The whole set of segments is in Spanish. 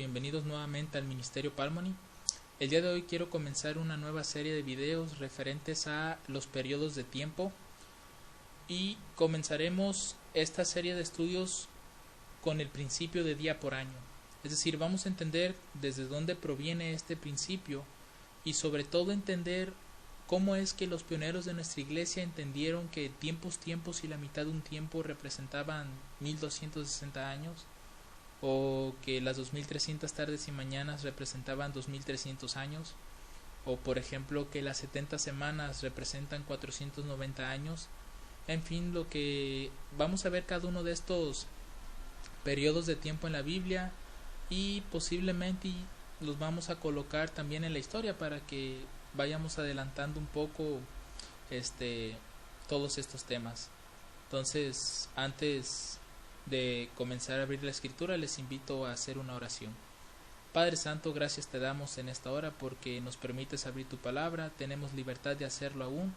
bienvenidos nuevamente al Ministerio Palmony. El día de hoy quiero comenzar una nueva serie de videos referentes a los periodos de tiempo y comenzaremos esta serie de estudios con el principio de día por año. Es decir, vamos a entender desde dónde proviene este principio y sobre todo entender cómo es que los pioneros de nuestra iglesia entendieron que tiempos y la mitad de un tiempo representaban 1260 años, o que las 2300 tardes y mañanas representaban 2300 años, o por ejemplo que las 70 semanas representan 490 años. En fin, lo que vamos a ver cada uno de estos periodos de tiempo en la Biblia y posiblemente los vamos a colocar también en la historia para que vayamos adelantando un poco todos estos temas. Entonces, antes de comenzar a abrir la escritura, les invito a hacer una oración. Padre Santo, gracias te damos en esta hora porque nos permites abrir tu palabra, tenemos libertad de hacerlo aún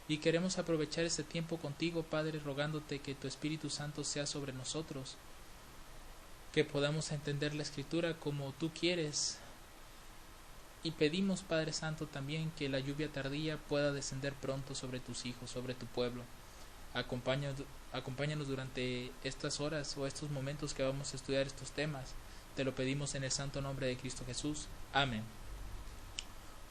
y queremos aprovechar este tiempo contigo, Padre, rogándote que tu Espíritu Santo sea sobre nosotros, que podamos entender la escritura como tú quieres. Y pedimos, Padre Santo, también que la lluvia tardía pueda descender pronto sobre tus hijos, sobre tu pueblo. Acompáñanos durante estas horas o estos momentos que vamos a estudiar estos temas. Te lo pedimos en el santo nombre de Cristo Jesús. Amén.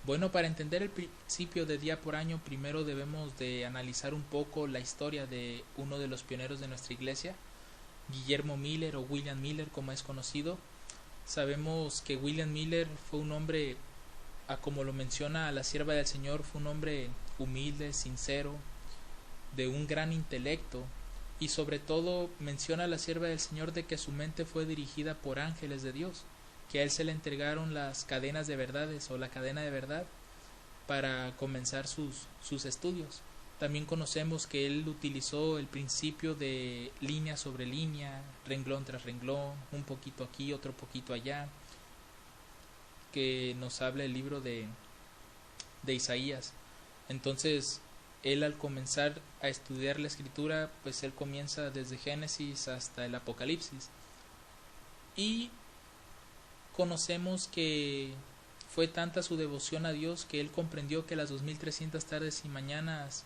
Bueno, para entender el principio de día por año, primero debemos de analizar un poco la historia de uno de los pioneros de nuestra iglesia, Guillermo Miller o William Miller, como es conocido. Sabemos que William Miller fue un hombre, como lo menciona la sierva del Señor, fue un hombre humilde, sincero, de un gran intelecto, y sobre todo menciona la sierva del Señor de que su mente fue dirigida por ángeles de Dios, que a él se le entregaron las cadenas de verdades o la cadena de verdad para comenzar sus estudios. También conocemos que él utilizó el principio de línea sobre línea, renglón tras renglón, un poquito aquí, otro poquito allá, que nos habla el libro de Isaías. Entonces, él al comenzar a estudiar la escritura, pues él comienza desde Génesis hasta el Apocalipsis. Y conocemos que fue tanta su devoción a Dios que él comprendió que las 2300 tardes y mañanas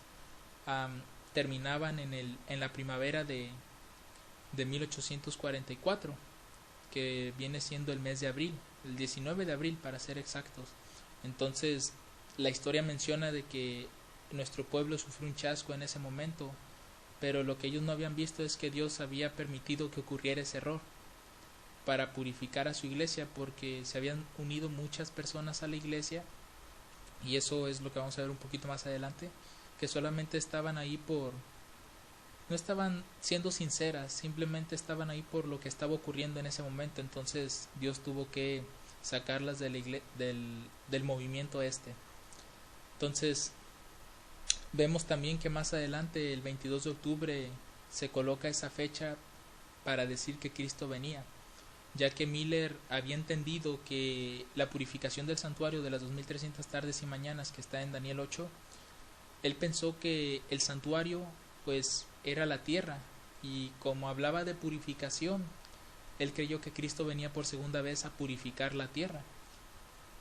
terminaban en la primavera de 1844, que viene siendo el mes de abril, el 19 de abril para ser exactos. Entonces, la historia menciona de que nuestro pueblo sufrió un chasco en ese momento, pero lo que ellos no habían visto es que Dios había permitido que ocurriera ese error para purificar a su iglesia, porque se habían unido muchas personas a la iglesia, y eso es lo que vamos a ver un poquito más adelante, que solamente estaban ahí no estaban siendo sinceras, simplemente estaban ahí por lo que estaba ocurriendo en ese momento. Entonces Dios tuvo que sacarlas del movimiento Entonces vemos también que más adelante, el 22 de octubre, se coloca esa fecha para decir que Cristo venía, ya que Miller había entendido que la purificación del santuario de las 2300 tardes y mañanas que está en Daniel 8, él pensó que el santuario pues era la tierra, y como hablaba de purificación, él creyó que Cristo venía por segunda vez a purificar la tierra.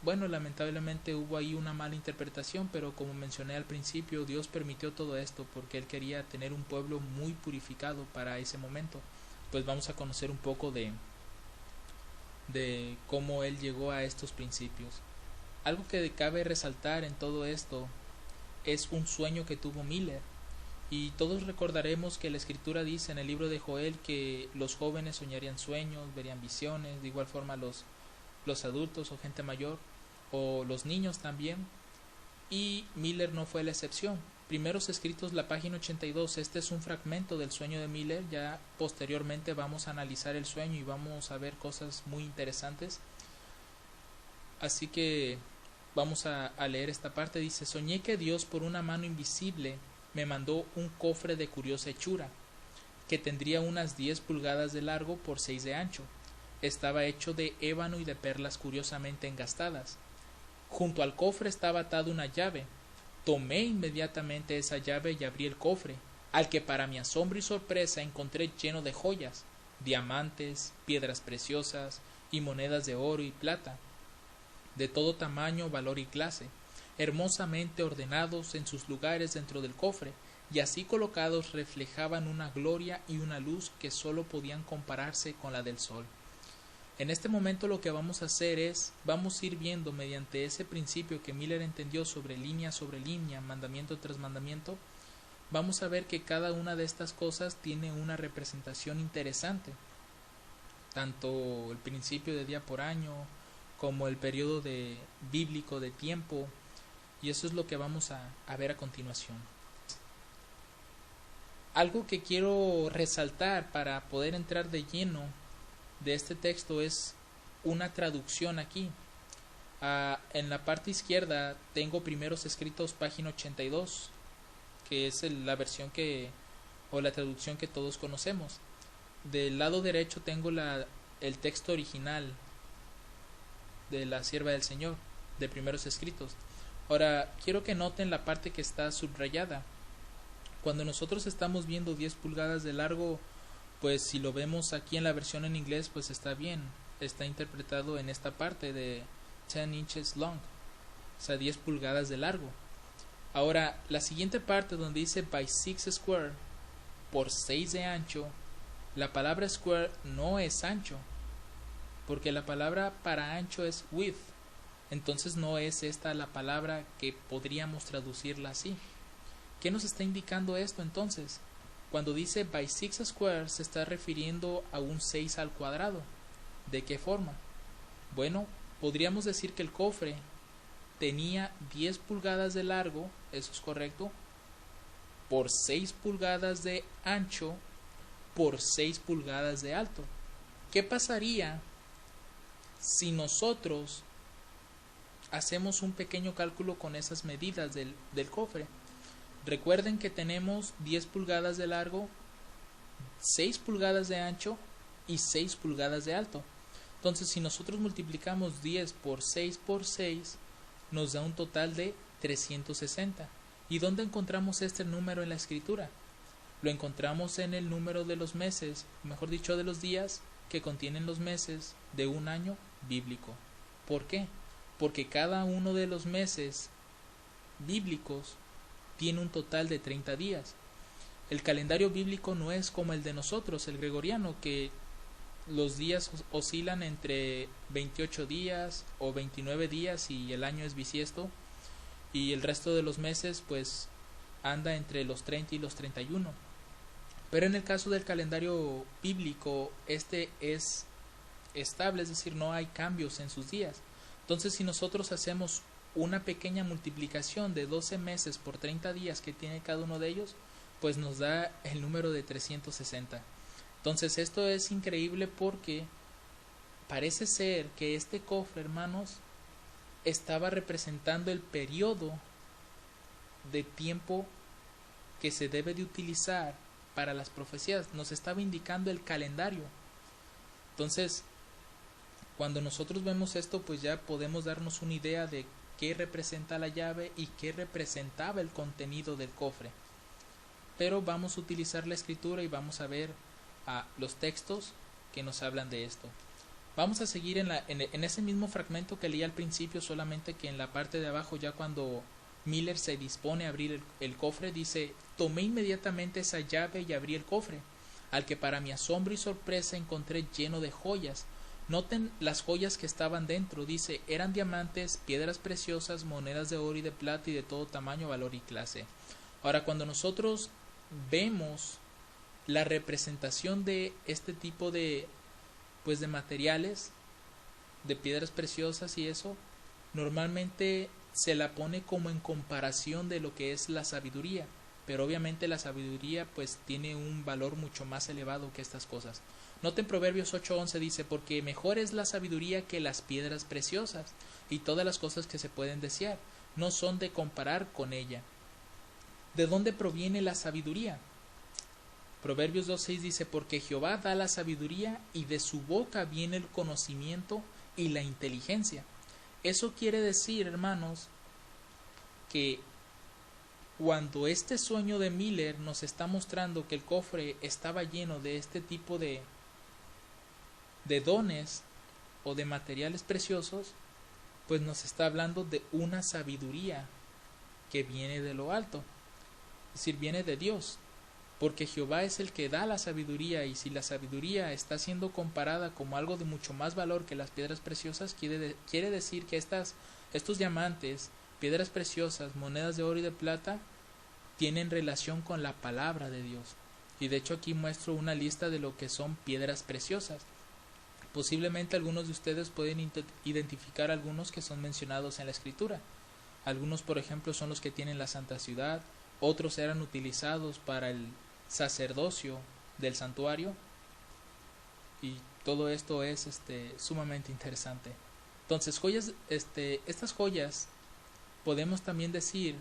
Bueno, lamentablemente hubo ahí una mala interpretación, pero como mencioné al principio, Dios permitió todo esto porque Él quería tener un pueblo muy purificado para ese momento. Pues vamos a conocer un poco de cómo Él llegó a estos principios. Algo que cabe resaltar en todo esto es un sueño que tuvo Miller. Y todos recordaremos que la Escritura dice en el libro de Joel que los jóvenes soñarían sueños, verían visiones, de igual forma los adultos o gente mayor, o los niños también, y Miller no fue la excepción. Primeros Escritos, la página 82, este es un fragmento del sueño de Miller. Ya posteriormente vamos a analizar el sueño y vamos a ver cosas muy interesantes, así que vamos a leer esta parte. Dice: soñé que Dios por una mano invisible me mandó un cofre de curiosa hechura, que tendría unas 10 pulgadas de largo por 6 de ancho. Estaba hecho de ébano y de perlas curiosamente engastadas. Junto al cofre estaba atada una llave. Tomé inmediatamente esa llave y abrí el cofre, al que para mi asombro y sorpresa encontré lleno de joyas, diamantes, piedras preciosas y monedas de oro y plata, de todo tamaño, valor y clase, hermosamente ordenados en sus lugares dentro del cofre, y así colocados reflejaban una gloria y una luz que sólo podían compararse con la del sol. En este momento lo que vamos a hacer es, vamos a ir viendo mediante ese principio que Miller entendió sobre línea, mandamiento tras mandamiento, vamos a ver que cada una de estas cosas tiene una representación interesante, tanto el principio de día por año, como el periodo bíblico de tiempo, y eso es lo que vamos a ver a continuación. Algo que quiero resaltar para poder entrar de lleno de este texto es una traducción aquí. En la parte izquierda tengo Primeros Escritos, página 82, que es la versión o la traducción que todos conocemos. Del lado derecho tengo el texto original de la Sierva del Señor, de Primeros Escritos. Ahora, quiero que noten la parte que está subrayada. Cuando nosotros estamos viendo 10 pulgadas de largo, pues si lo vemos aquí en la versión en inglés, pues está bien. Está interpretado en esta parte de 10 inches long, o sea, 10 pulgadas de largo. Ahora, la siguiente parte donde dice by 6 square, por 6 de ancho, la palabra square no es ancho, porque la palabra para ancho es width. Entonces no es esta la palabra que podríamos traducirla así. ¿Qué nos está indicando esto entonces? Cuando dice by 6 square se está refiriendo a un 6 al cuadrado. ¿De qué forma? Bueno, podríamos decir que el cofre tenía 10 pulgadas de largo, eso es correcto, por 6 pulgadas de ancho, por 6 pulgadas de alto. ¿Qué pasaría si nosotros hacemos un pequeño cálculo con esas medidas del cofre? Recuerden que tenemos 10 pulgadas de largo, 6 pulgadas de ancho y 6 pulgadas de alto. Entonces, si nosotros multiplicamos 10 por 6 por 6, nos da un total de 360. ¿Y dónde encontramos este número en la escritura? Lo encontramos en el número de los meses, mejor dicho, de los días que contienen los meses de un año bíblico. ¿Por qué? Porque cada uno de los meses bíblicos tiene un total de 30 días. El calendario bíblico no es como el de nosotros, el gregoriano, que los días oscilan entre 28 días o 29 días y el año es bisiesto, y el resto de los meses pues anda entre los 30 y los 31. Pero en el caso del calendario bíblico, este es estable, es decir, no hay cambios en sus días. Entonces, si nosotros hacemos una pequeña multiplicación de 12 meses por 30 días que tiene cada uno de ellos, pues nos da el número de 360. Entonces esto es increíble porque parece ser que este cofre, hermanos, estaba representando el periodo de tiempo que se debe de utilizar para las profecías. Nos estaba indicando el calendario. Entonces, cuando nosotros vemos esto, pues ya podemos darnos una idea de qué representa la llave y qué representaba el contenido del cofre. Pero vamos a utilizar la escritura y vamos a ver los textos que nos hablan de esto. Vamos a seguir en ese mismo fragmento que leí al principio, solamente que en la parte de abajo, ya cuando Miller se dispone a abrir el cofre, dice: tomé inmediatamente esa llave y abrí el cofre, al que para mi asombro y sorpresa encontré lleno de joyas. Noten las joyas que estaban dentro. Dice, eran diamantes, piedras preciosas, monedas de oro y de plata y de todo tamaño, valor y clase. Ahora, cuando nosotros vemos la representación de este tipo de materiales, de piedras preciosas y eso, normalmente se la pone como en comparación de lo que es la sabiduría, pero obviamente la sabiduría pues tiene un valor mucho más elevado que estas cosas. Noten Proverbios 8:11, dice, porque mejor es la sabiduría que las piedras preciosas, y todas las cosas que se pueden desear no son de comparar con ella. ¿De dónde proviene la sabiduría? Proverbios 2:6 dice, porque Jehová da la sabiduría y de su boca viene el conocimiento y la inteligencia. Eso quiere decir, hermanos, que cuando este sueño de Miller nos está mostrando que el cofre estaba lleno de este tipo de dones, o de materiales preciosos, pues nos está hablando de una sabiduría que viene de lo alto, es decir, viene de Dios, porque Jehová es el que da la sabiduría, y si la sabiduría está siendo comparada como algo de mucho más valor que las piedras preciosas, quiere decir que estos diamantes, piedras preciosas, monedas de oro y de plata, tienen relación con la palabra de Dios. Y de hecho aquí muestro una lista de lo que son piedras preciosas. Posiblemente algunos de ustedes pueden identificar algunos que son mencionados en la Escritura. Algunos, por ejemplo, son los que tienen la Santa Ciudad, otros eran utilizados para el sacerdocio del santuario, y todo esto es sumamente interesante. Entonces, estas joyas podemos también decir,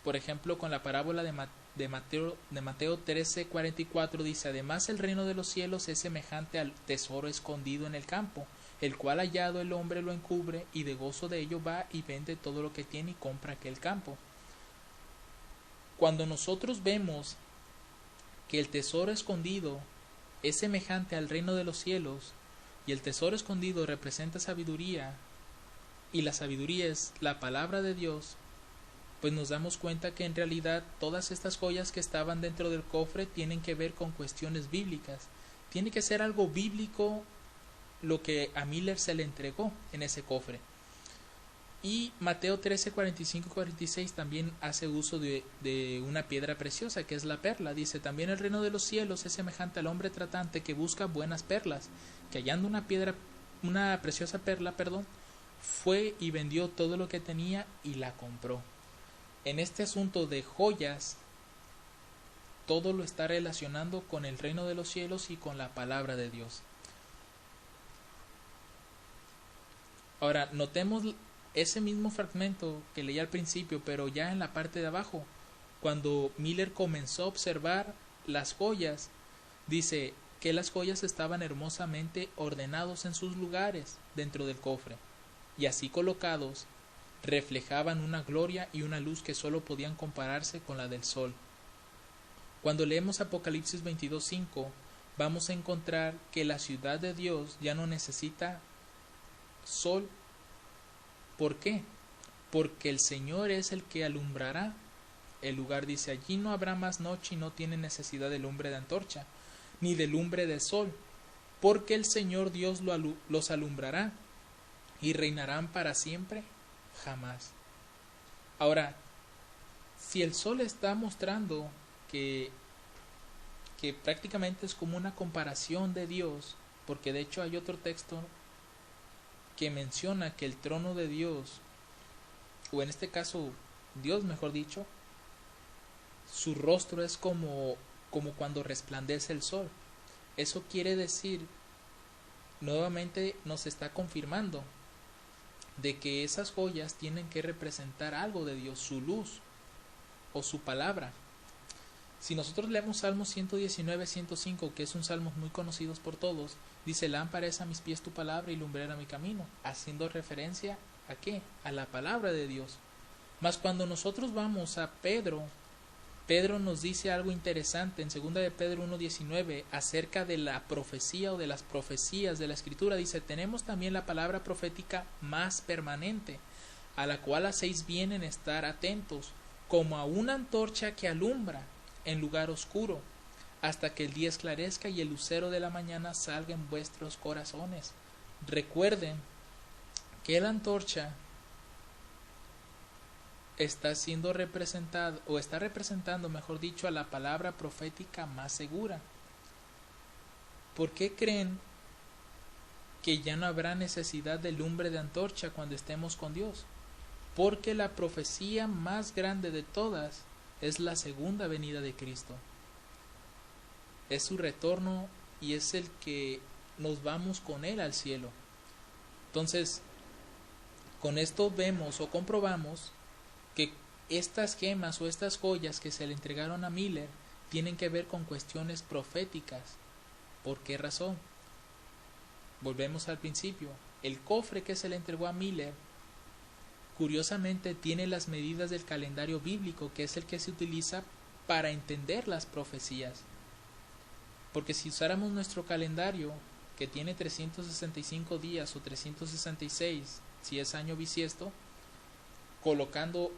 por ejemplo, con la parábola de Mateo 13:44 dice: además el reino de los cielos es semejante al tesoro escondido en el campo, el cual hallado el hombre lo encubre, y de gozo de ello va y vende todo lo que tiene y compra aquel campo. Cuando nosotros vemos que el tesoro escondido es semejante al reino de los cielos, y el tesoro escondido representa sabiduría, y la sabiduría es la palabra de Dios, pues nos damos cuenta que en realidad todas estas joyas que estaban dentro del cofre tienen que ver con cuestiones bíblicas. Tiene que ser algo bíblico lo que a Miller se le entregó en ese cofre. Y Mateo 13:45-46 también hace uso de una piedra preciosa, que es la perla. Dice: también el reino de los cielos es semejante al hombre tratante que busca buenas perlas, que hallando una preciosa perla, fue y vendió todo lo que tenía y la compró. En este asunto de joyas, todo lo está relacionando con el reino de los cielos y con la palabra de Dios. Ahora, notemos ese mismo fragmento que leí al principio, pero ya en la parte de abajo, cuando Miller comenzó a observar las joyas, dice que las joyas estaban hermosamente ordenados en sus lugares dentro del cofre, y así colocados, reflejaban una gloria y una luz que sólo podían compararse con la del sol. Cuando leemos Apocalipsis 22:5, vamos a encontrar que la ciudad de Dios ya no necesita sol. ¿Por qué? Porque el Señor es el que alumbrará el lugar. Dice: allí no habrá más noche y no tiene necesidad de lumbre de antorcha, ni de lumbre de sol, porque el Señor Dios los alumbrará, y reinarán para siempre jamás. Ahora, si el sol está mostrando que prácticamente es como una comparación de Dios, porque de hecho hay otro texto que menciona que el trono de Dios, o en este caso Dios mejor dicho, su rostro es como cuando resplandece el sol. Eso quiere decir, nuevamente nos está confirmando de que esas joyas tienen que representar algo de Dios, su luz o su palabra. Si nosotros leemos Salmos 119-105, que es un salmo muy conocido por todos, dice: lámpara es a mis pies tu palabra y lumbrera mi camino, haciendo referencia ¿a qué? A la palabra de Dios. Mas cuando nosotros vamos a Pedro nos dice algo interesante en 2 de Pedro 1:19 acerca de la profecía o de las profecías de la Escritura. Dice: tenemos también la palabra profética más permanente, a la cual hacéis bien en estar atentos, como a una antorcha que alumbra en lugar oscuro, hasta que el día esclarezca y el lucero de la mañana salga en vuestros corazones. Recuerden que la antorcha está siendo representada, o está representando, mejor dicho, a la palabra profética más segura. ¿Por qué creen que ya no habrá necesidad de lumbre de antorcha cuando estemos con Dios? Porque la profecía más grande de todas es la segunda venida de Cristo. Es su retorno y es el que nos vamos con Él al cielo. Entonces, con esto vemos o comprobamos que estas gemas o estas joyas que se le entregaron a Miller tienen que ver con cuestiones proféticas. ¿Por qué razón? Volvemos al principio. El cofre que se le entregó a Miller, curiosamente, tiene las medidas del calendario bíblico, que es el que se utiliza para entender las profecías. Porque si usáramos nuestro calendario, que tiene 365 días o 366 si es año bisiesto, colocando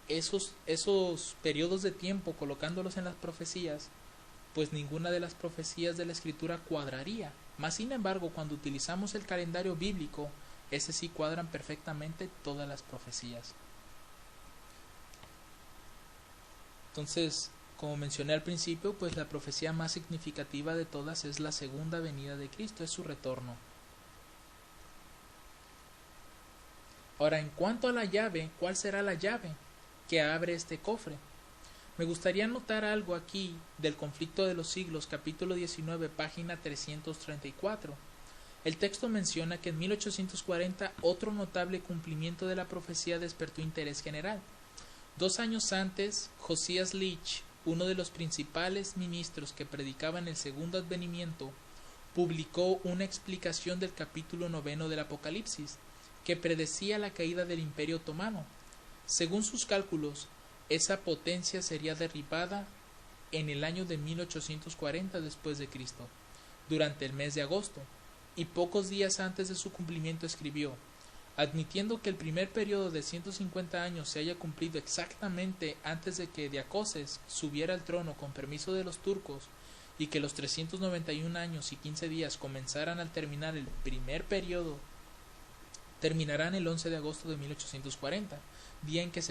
esos periodos de tiempo, colocándolos en las profecías, pues ninguna de las profecías de la Escritura cuadraría. Mas sin embargo, cuando utilizamos el calendario bíblico, ese sí cuadran perfectamente todas las profecías. Entonces, como mencioné al principio, pues la profecía más significativa de todas es la segunda venida de Cristo, es su retorno. Ahora, en cuanto a la llave, ¿cuál será la llave que abre este cofre? Me gustaría notar algo aquí del Conflicto de los Siglos, capítulo 19, página 334. El texto menciona que en 1840 otro notable cumplimiento de la profecía despertó interés general. 2 años antes, Josías Leach, uno de los principales ministros que predicaban el segundo advenimiento, publicó una explicación del capítulo 9 del Apocalipsis, que predecía la caída del Imperio Otomano. Según sus cálculos, esa potencia sería derribada en el año de 1840 después de Cristo, durante el mes de agosto, y pocos días antes de su cumplimiento escribió: admitiendo que el primer periodo de 150 años se haya cumplido exactamente antes de que Diacoses subiera al trono con permiso de los turcos, y que los 391 años y 15 días comenzaran al terminar el primer periodo, terminarán el 11 de agosto de 1840, día en que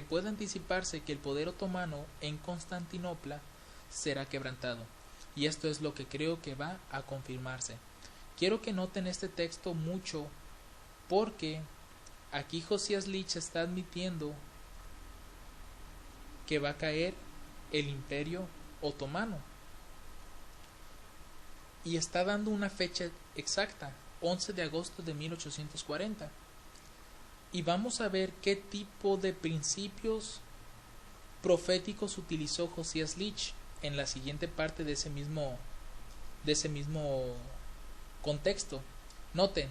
puede anticiparse que el poder otomano en Constantinopla será quebrantado. Y esto es lo que creo que va a confirmarse. Quiero que noten este texto mucho, porque aquí Josías Leach está admitiendo que va a caer el Imperio Otomano, y está dando una fecha exacta, 11 de agosto de 1840. Y vamos a ver qué tipo de principios proféticos utilizó Josías Leach en la siguiente parte de ese mismo contexto. Noten,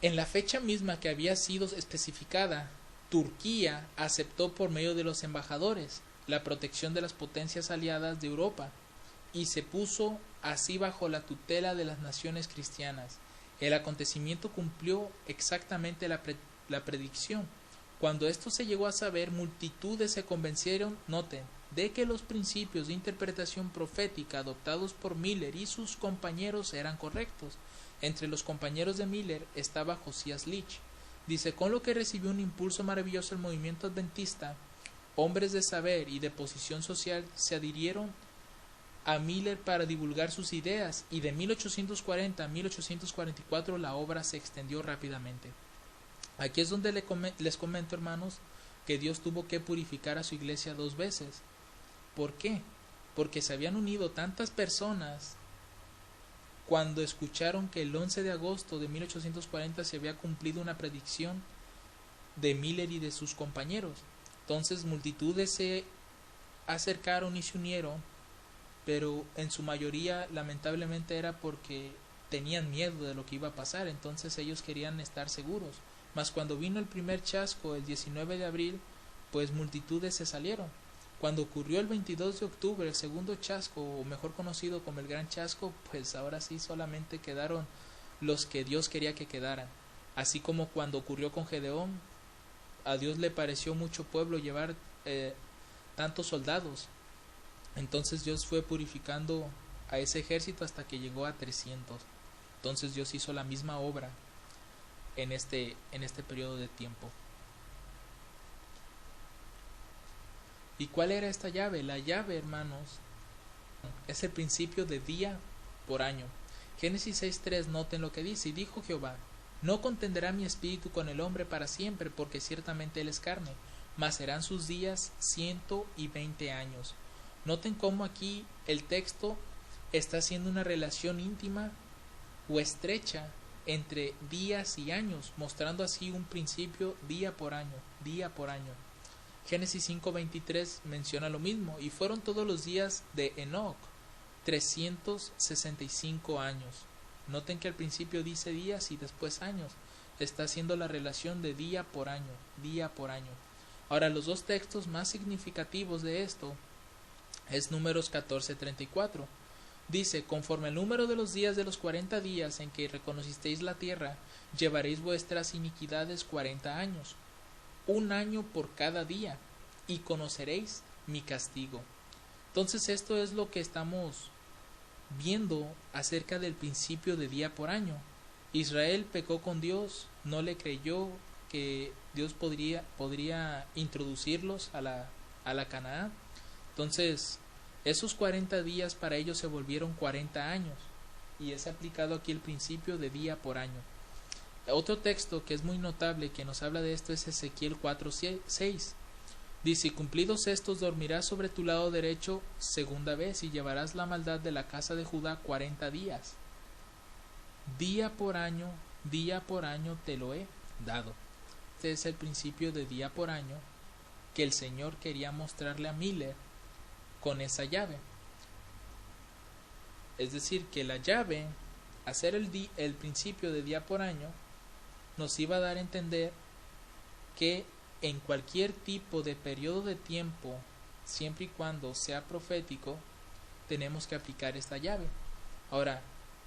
en la fecha misma que había sido especificada, Turquía aceptó por medio de los embajadores la protección de las potencias aliadas de Europa y se puso así bajo la tutela de las naciones cristianas. El acontecimiento cumplió exactamente la predicción. Cuando esto se llegó a saber, multitudes se convencieron, noten, de que los principios de interpretación profética adoptados por Miller y sus compañeros eran correctos. Entre los compañeros de Miller estaba Josías Leach. Dice: con lo que recibió un impulso maravilloso el movimiento adventista, hombres de saber y de posición social se adhirieron a Miller para divulgar sus ideas, y de 1840 a 1844 la obra se extendió rápidamente. Aquí es donde les comento, hermanos, que Dios tuvo que purificar a su iglesia 2 veces. ¿Por qué? Porque se habían unido tantas personas cuando escucharon que el 11 de agosto de 1840 se había cumplido una predicción de Miller y de sus compañeros. Entonces multitudes se acercaron y se unieron, pero en su mayoría lamentablemente era porque tenían miedo de lo que iba a pasar, entonces ellos querían estar seguros. Mas cuando vino el primer chasco, el 19 de abril, pues multitudes se salieron. Cuando ocurrió el 22 de octubre, el segundo chasco, o mejor conocido como el Gran Chasco, pues ahora sí solamente quedaron los que Dios quería que quedaran. Así como cuando ocurrió con Gedeón, a Dios le pareció mucho pueblo llevar tantos soldados. Entonces Dios fue purificando a ese ejército hasta que llegó a 300. Entonces Dios hizo la misma obra en este periodo de tiempo. ¿Y cuál era esta llave? La llave, hermanos, es el principio de día por año. Génesis 6:3, noten lo que dice: y dijo Jehová: no contenderá mi espíritu con el hombre para siempre, porque ciertamente él es carne, mas serán sus días 120 años. Noten cómo aquí el texto está haciendo una relación íntima o estrecha entre días y años, mostrando así un principio día por año, día por año. Génesis 5:23 menciona lo mismo: y fueron todos los días de Enoc 365 años. Noten que al principio dice días y después años. Está haciendo la relación de día por año, día por año. Ahora, los dos textos más significativos de esto es Números 14:34. Dice: conforme al número de los días de los 40 días en que reconocisteis la tierra, llevaréis vuestras iniquidades 40 años, un año por cada día, y conoceréis mi castigo. Entonces esto es lo que estamos viendo acerca del principio de día por año. Israel pecó con Dios, no le creyó que Dios podría introducirlos a la Canaán. Entonces esos 40 días para ellos se volvieron 40 años, y es aplicado aquí el principio de día por año. Otro texto que es muy notable que nos habla de esto es Ezequiel 4:6. Dice: cumplidos estos, dormirás sobre tu lado derecho segunda vez, y llevarás la maldad de la casa de Judá 40 días. Día por año te lo he dado. Este es el principio de día por año que el Señor quería mostrarle a Miller con esa llave. Es decir, que la llave, hacer el principio de día por año, nos iba a dar a entender que en cualquier tipo de periodo de tiempo, siempre y cuando sea profético, tenemos que aplicar esta llave. Ahora,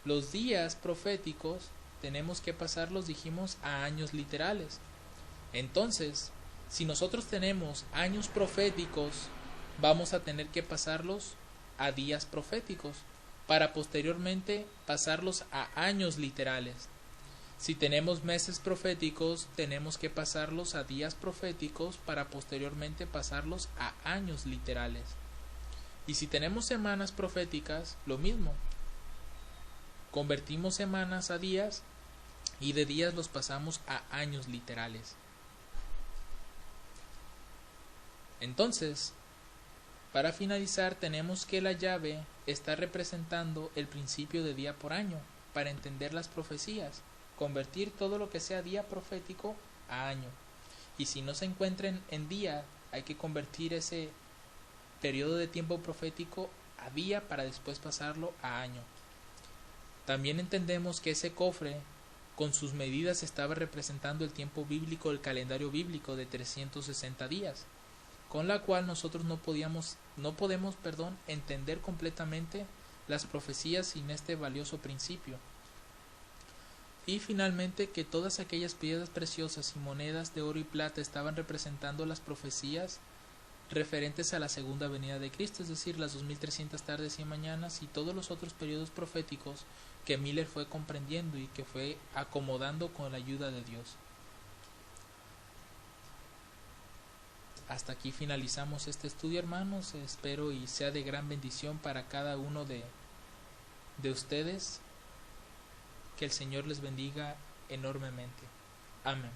los días proféticos tenemos que pasarlos, dijimos, a años literales. Entonces, si nosotros tenemos años proféticos, vamos a tener que pasarlos a días proféticos, para posteriormente pasarlos a años literales. Si tenemos meses proféticos, tenemos que pasarlos a días proféticos para posteriormente pasarlos a años literales. Y si tenemos semanas proféticas, lo mismo. Convertimos semanas a días y de días los pasamos a años literales. Entonces, para finalizar, tenemos que la llave está representando el principio de día por año para entender las profecías. Convertir todo lo que sea día profético a año. Y si no se encuentra en día, hay que convertir ese periodo de tiempo profético a día para después pasarlo a año. También entendemos que ese cofre con sus medidas estaba representando el tiempo bíblico, el calendario bíblico de 360 días, con la cual nosotros no podemos entender completamente las profecías sin este valioso principio. Y finalmente, que todas aquellas piedras preciosas y monedas de oro y plata estaban representando las profecías referentes a la segunda venida de Cristo, es decir, las 2300 tardes y mañanas y todos los otros periodos proféticos que Miller fue comprendiendo y que fue acomodando con la ayuda de Dios. Hasta aquí finalizamos este estudio, hermanos. Espero y sea de gran bendición para cada uno de ustedes. Que el Señor les bendiga enormemente. Amén.